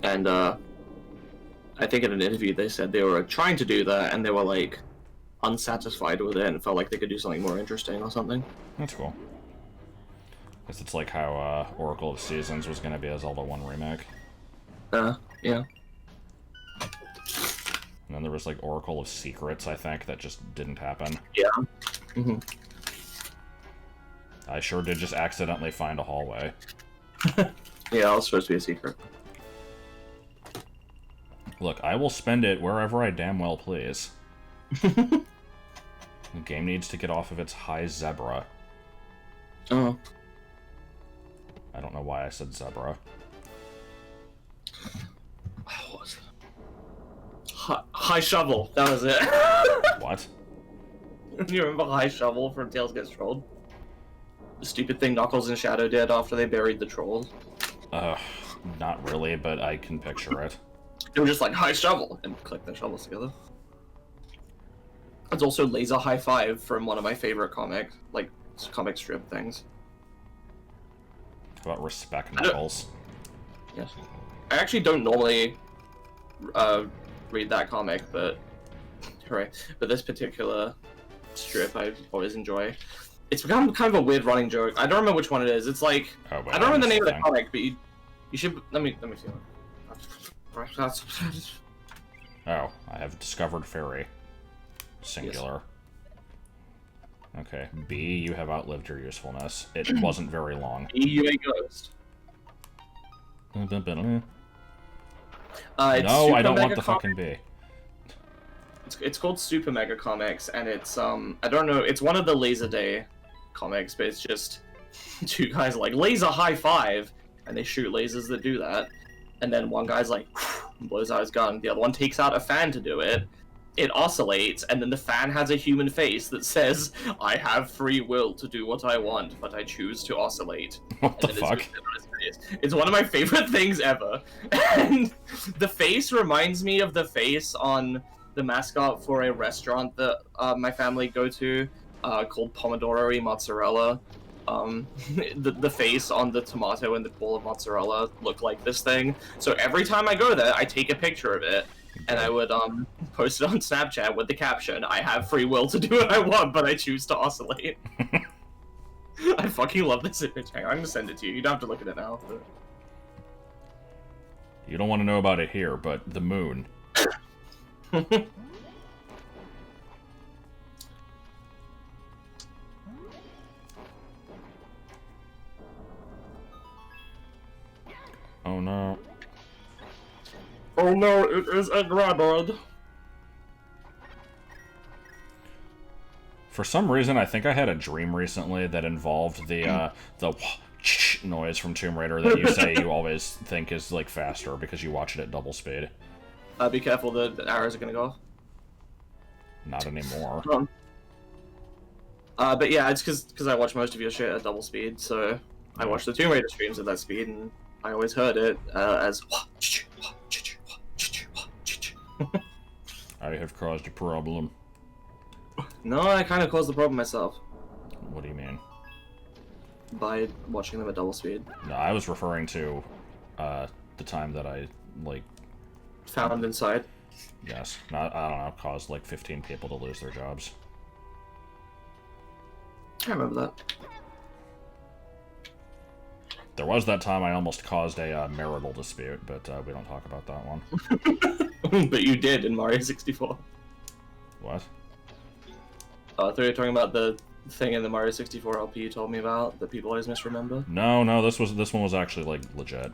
And, I think in an interview they said they were trying to do that, and they were, like, unsatisfied with it, and felt like they could do something more interesting or something.
That's cool. Guess it's like how, Oracle of Seasons was going to be a Zelda 1 remake.
Yeah.
And then there was, like, Oracle of Secrets, I think, that just didn't happen.
Yeah. Mm-hmm.
I sure did just accidentally find a hallway.
Yeah, it was supposed to be a secret.
Look, I will spend it wherever I damn well please. The game needs to get off of its high zebra.
Oh.
I don't know why I said zebra.
What was it? High Shovel, that was it.
What?
You remember High Shovel from Tails Gets Trolled? The stupid thing Knuckles and Shadow did after they buried the trolls?
Not really, but I can picture it.
They were just like, High Shovel, and click their shovels together. It's also Laser High Five from one of my favorite comic strip things.
How about Respect Knuckles?
Yes. I actually don't normally read that comic, but hooray. But this particular strip I always enjoy. It's become kind of a weird running joke. I don't remember which one it is. It's like, I don't remember the name of the comic, but you should, let me see.
Oh, I have discovered fairy. Singular. Yes. Okay, B, you have outlived your usefulness. It wasn't very long.
E, you a ghost.
No, I don't want the fucking B.
It's called Super Mega Comics, and it's, I don't know, it's one of the Laser Day comics, but it's just two guys like, laser high five, and they shoot lasers that do that, and then one guy's like, blows out his gun, the other one takes out a fan to do it, it oscillates, and then the fan has a human face that says, I have free will to do what I want, but I choose to oscillate.
What the fuck?
It's one of my favorite things ever. And the face reminds me of the face on the mascot for a restaurant that my family go to, called Pomodoro Mozzarella. the face on the tomato and the ball of mozzarella look like this thing. So every time I go there, I take a picture of it, and I would post it on Snapchat with the caption, "I have free will to do what I want, but I choose to oscillate." I fucking love this image. Hang on, I'm gonna send it to you. You don't have to look at it now. But...
You don't want to know about it here, but the moon. Oh no.
Oh no, it is a grabbard.
For some reason, I think I had a dream recently that involved the noise from Tomb Raider that you say you always think is like faster because you watch it at double speed.
Be careful, the arrows are gonna go off.
Not anymore.
But yeah, it's because I watch most of your shit at double speed, so I watch the Tomb Raider streams at that speed, and I always heard it as.
I have caused a problem.
No, I kind of caused the problem myself.
What do you mean?
By watching them at double speed.
No, I was referring to the time that I, like...
Found inside?
Yes. Not, I don't know, caused like 15 people to lose their jobs.
I remember that.
There was that time I almost caused a marital dispute, but we don't talk about that one.
But you did in Mario 64.
What?
I thought you were talking about the thing in the Mario 64 LP you told me about that people always misremember.
No, this one was actually like legit.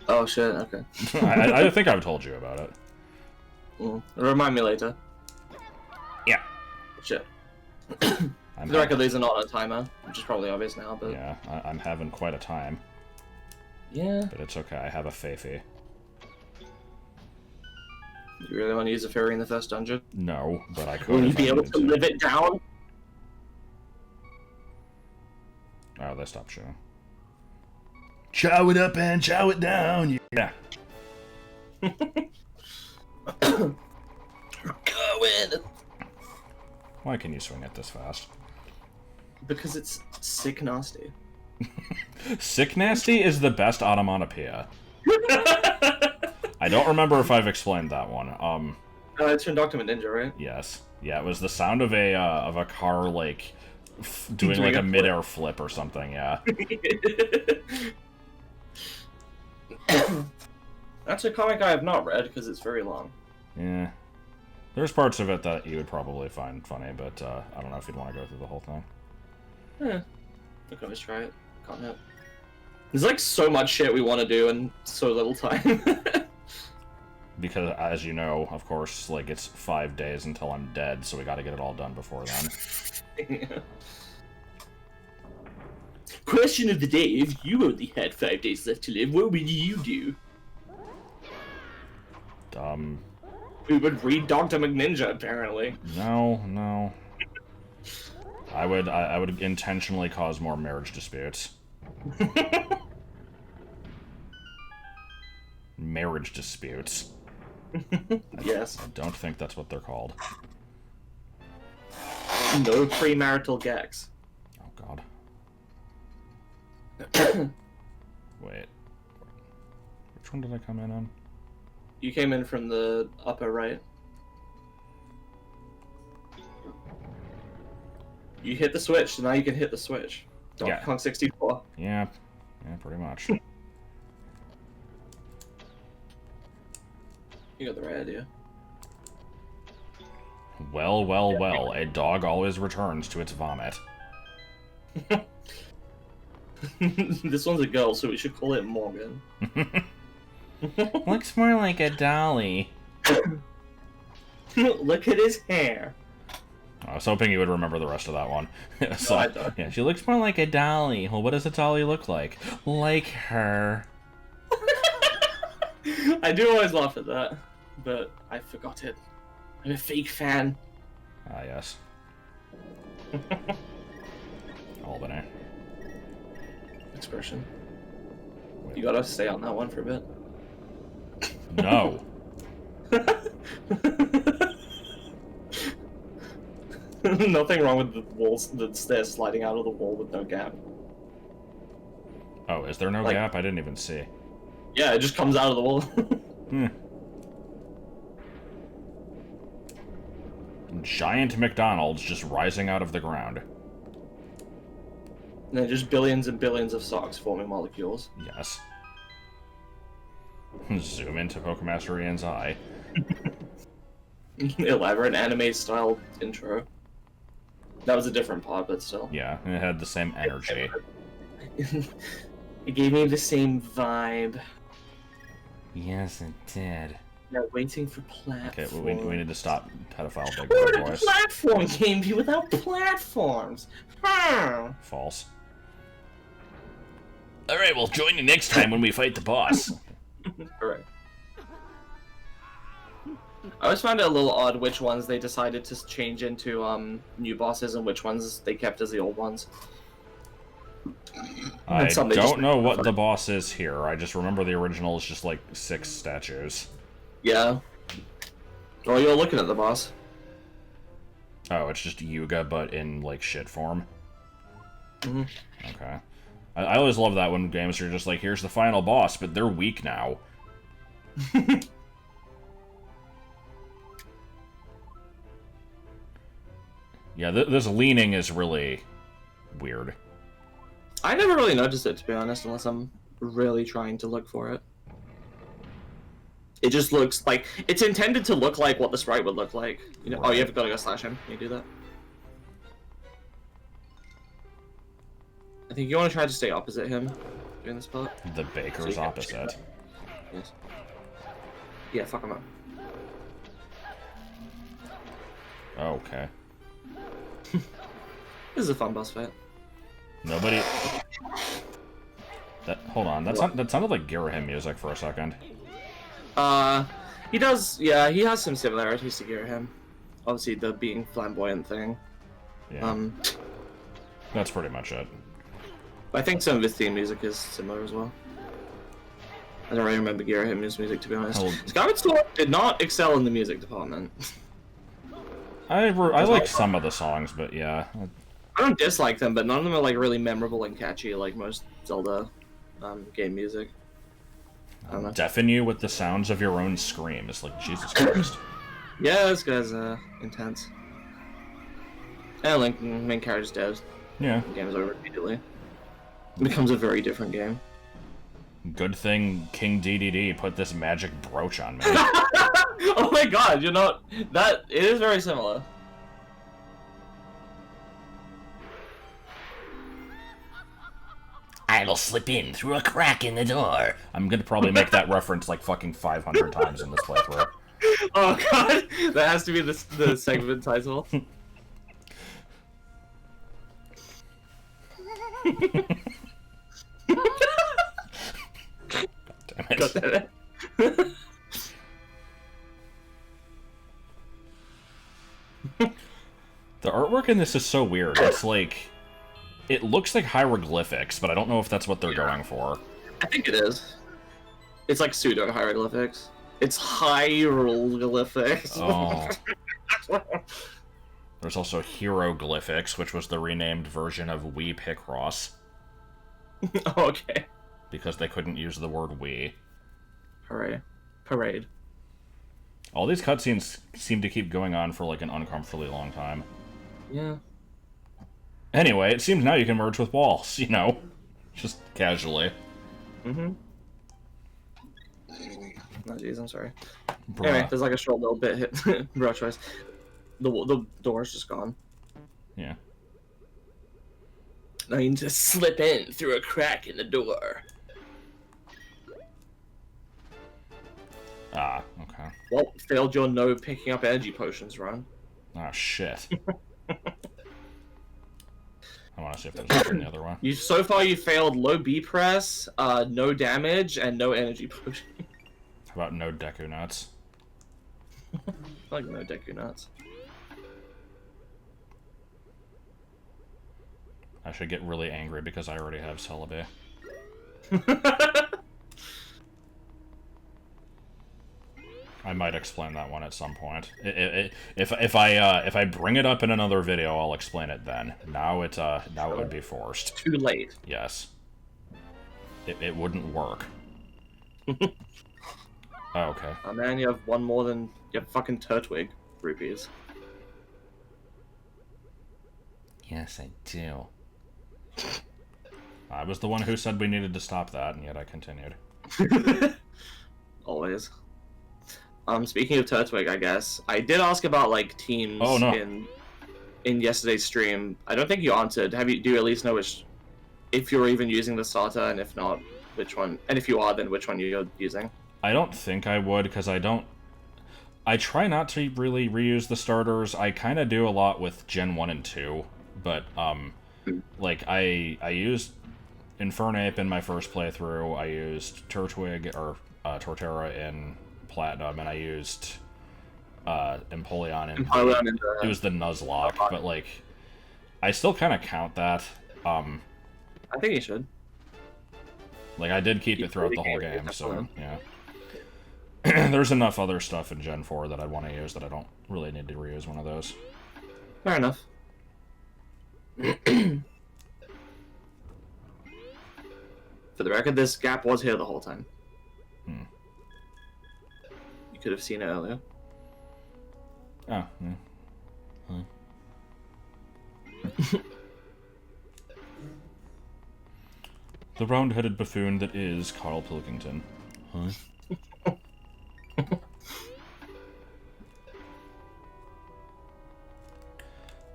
Oh shit, okay.
I think I've told you about it.
Remind me later.
Yeah.
Shit. For the record, these are not on a timer, which is probably obvious now, but...
Yeah, I'm having quite a time.
Yeah.
But it's okay, I have a Feifei.
You really want to use a fairy in the first dungeon?
No, but I could.
Will you be able to live it down?
Oh, they stopped showing. Chow it up and chow it down, yeah.
Going!
Why can you swing it this fast?
Because it's sick nasty.
Sick nasty is the best onomatopoeia. I don't remember if I've explained that one.
It's from Dr. Ninja, right?
Yes. Yeah, it was the sound of a car, like, doing like a mid-air flip or something, yeah.
That's a comic I have not read, because it's very long.
Yeah. There's parts of it that you would probably find funny, but I don't know if you'd want to go through the whole thing.
Yeah. I can always try it. Can't help. There's like so much shit we want to do in so little time.
Because, as you know, of course, like, it's 5 days until I'm dead, so we gotta get it all done before then.
Yeah. Question of the day, if you only had 5 days left to live, what would you do? We would read Dr. McNinja, apparently.
No. I would intentionally cause more marriage disputes. Marriage disputes.
Yes.
I don't think that's what they're called.
No premarital gags.
Oh god. Wait. Which one did I come in on?
You came in from the upper right. You hit the switch, so now you can hit the switch. Donkey Kong 64.
Yeah, pretty much.
You got the right idea.
Well, a dog always returns to its vomit.
This one's a girl, so we should call it Morgan.
Looks more like a dolly.
Look at his hair.
I was hoping you would remember the rest of that one.
So, no, I don't.
Yeah, she looks more like a dolly. Well, what does a dolly look like? Like her.
I do always laugh at that, but I forgot it. I'm a fake fan.
Ah, yes. Albany.
Expression. You gotta stay on that one for a bit.
No.
Nothing wrong with the walls, the stairs sliding out of the wall with no gap.
Oh, is there no gap? I didn't even see.
Yeah, it just comes out of the wall.
Hmm. Giant McDonald's just rising out of the ground.
And then just billions and billions of socks forming molecules.
Yes. Zoom into Pokemaster Ian's eye.
Elaborate anime-style intro. That was a different part, but still.
Yeah, it had the same energy.
It gave me the same vibe.
Yes, it did.
Yeah, waiting for platform.
Okay, we need to stop pedophile big
Where
boy
would a
voice.
platform game be without platforms?
False. Alright, we'll join you next time when we fight the boss.
Alright. I always find it a little odd which ones they decided to change into new bosses and which ones they kept as the old ones.
I don't know what the boss is here. I just remember the original is just like 6 statues.
Yeah. Oh, you're looking at the boss.
Oh, it's just Yuga, but in like shit form.
Mm-hmm.
Okay. I always love that when games are just like, here's the final boss, but they're weak now. Yeah, this leaning is really weird.
I never really noticed it, to be honest, unless I'm really trying to look for it. It just looks like... It's intended to look like what the sprite would look like. You know?
Right.
Oh, you have got to go slash him. Can you do that? I think you want to try to stay opposite him during this part.
The baker's opposite.
Yes. Yeah, fuck him up.
Okay.
This is a fun boss fight.
Nobody... Hold on, that sounded like Girahim music for a second.
He does, yeah, he has some similarities to Girahim. Obviously, the being flamboyant thing.
Yeah. That's pretty much it.
I think some of his theme music is similar as well. I don't really remember Girahim's music, to be honest. Skyward Sword did not excel in the music department.
I like some of the songs, but yeah.
I don't dislike them, but none of them are like really memorable and catchy like most Zelda game music. I don't know.
Deafen you with the sounds of your own scream. It's like, Jesus Christ.
Yeah, this guy's intense. And Link, main character's dead.
Yeah.
The game is over immediately. It becomes a very different game.
Good thing King DDD put this magic brooch on me.
Oh my god, you're not... That... It is very similar.
I'll slip in through a crack in the door. I'm gonna probably make that reference like fucking 500 times in this playthrough.
Oh god, that has to be the segment title.
Damn it.
God damn it.
The artwork in this is so weird. It's like... It looks like hieroglyphics, but I don't know if that's what they're going for.
I think it is. It's like pseudo-hieroglyphics. It's hieroglyphics.
Oh. There's also hieroglyphics, which was the renamed version of We Picross.
Oh, okay.
Because they couldn't use the word we.
Hooray. Parade.
All these cutscenes seem to keep going on for like an uncomfortably long time.
Yeah.
Anyway, it seems now you can merge with walls, you know? Just casually.
Mm-hmm. Oh, jeez, I'm sorry.
Bruh.
Anyway, there's like a short little bit hit. Bruh choice. The door's just gone.
Yeah.
Now you need to slip in through a crack in the door.
Ah, okay.
Well, failed your no picking up energy potions run.
Ah, shit. I want to see if there's anything in the other one.
So far you failed low B press, no damage, and no energy potion.
How about no Deku Nuts?
Like no Deku Nuts.
I should get really angry because I already have Celebi. I might explain that one at some point. If I bring it up in another video, I'll explain it then. Now it would be forced.
Too late.
Yes. It wouldn't work. Oh, okay.
Oh man, you have one more than you have fucking Turtwig rupees.
Yes, I do. I was the one who said we needed to stop that, and yet I continued.
Always. Speaking of Turtwig, I guess I did ask about like teams in yesterday's stream. I don't think you answered. Do you at least know if you're even using the starter, and if not, which one? And if you are, then which one you're using?
I don't think I would, because I try not to really reuse the starters. I kind of do a lot with Gen 1 and 2, but, like, I used Infernape in my first playthrough, I used Turtwig, or Torterra in Platinum, and I used Empoleon in it was the Nuzlocke, but, like, I still kind of count that.
I think you should.
Like, I did keep it throughout the whole game, so, yeah. There's enough other stuff in Gen 4 that I want to use that I don't really need to reuse one of those.
Fair enough. For the record, this gap was here the whole time. You could have seen it earlier.
Oh, yeah. Huh. The round-headed buffoon that is Carl Pilkington. Huh?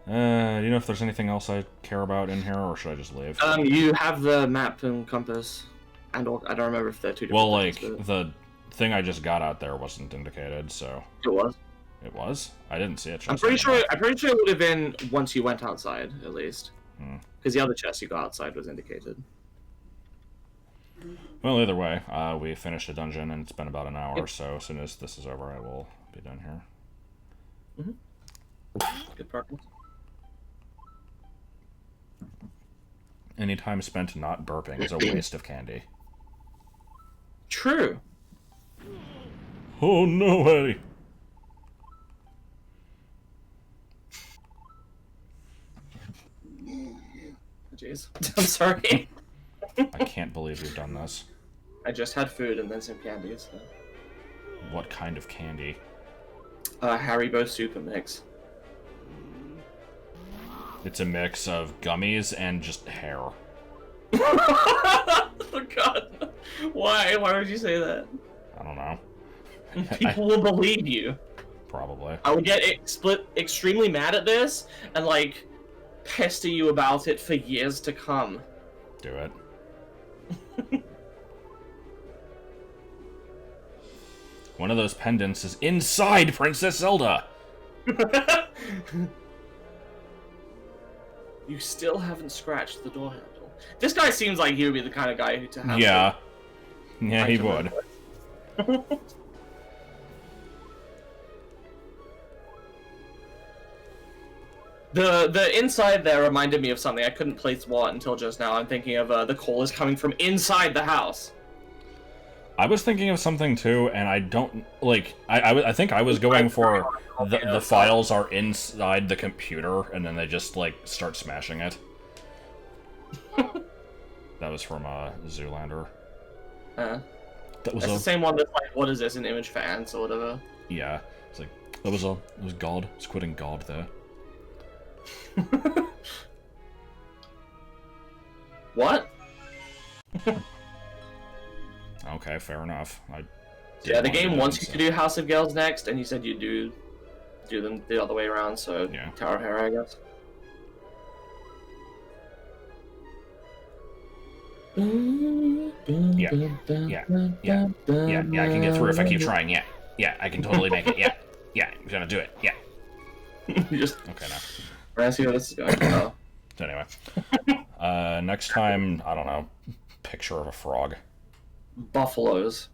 Do you know if there's anything else I care about in here, or should I just leave?
You have the map and compass, and I don't remember if they're two different
Well, like,
things, but...
the thing I just got out there wasn't indicated, so...
It was.
It was? I didn't see it.
I'm pretty sure it would have been once you went outside, at least. Because the other chest you got outside was indicated.
Well, either way, we finished a dungeon, and it's been about an hour, so as soon as this is over, I will be done here.
Good progress.
Any time spent not burping is a waste of candy.
True.
Oh, no way!
Jeez. I'm sorry.
I can't believe you've done this.
I just had food and then some candy, so...
What kind of candy?
Haribo Super Mix.
It's a mix of gummies and just hair.
Oh god. Why? Why would you say that?
I don't know.
People will believe you.
Probably.
I would get extremely mad at this and, like, pester you about it for years to come.
Do it. One of those pendants is inside Princess Zelda!
You still haven't scratched the door handle. This guy seems like he would be the kind of guy who to have...
Yeah. Yeah, he would.
The inside there reminded me of something. I couldn't place what until just now. I'm thinking of the call is coming from inside the house.
I was thinking of something too, and I don't like. I think I was going for the files are inside the computer, and then they just like start smashing it. That was from Zoolander. That was
the same one that's like, what is this, an image for ants or whatever?
Yeah, it's like it was God. It's quitting God there.
What?
Okay, fair enough.
Yeah, the game wants you to do House of Girls next, and you said you do them the other way around, so
yeah.
Tower of Hera, I guess.
Yeah, I can get through if I keep trying, yeah, I can totally make it, yeah, I'm gonna do it, yeah.
Just...
Okay, now.
We're gonna see where this is going. Oh.
So anyway, next time, I don't know, picture of a frog.
Buffaloes.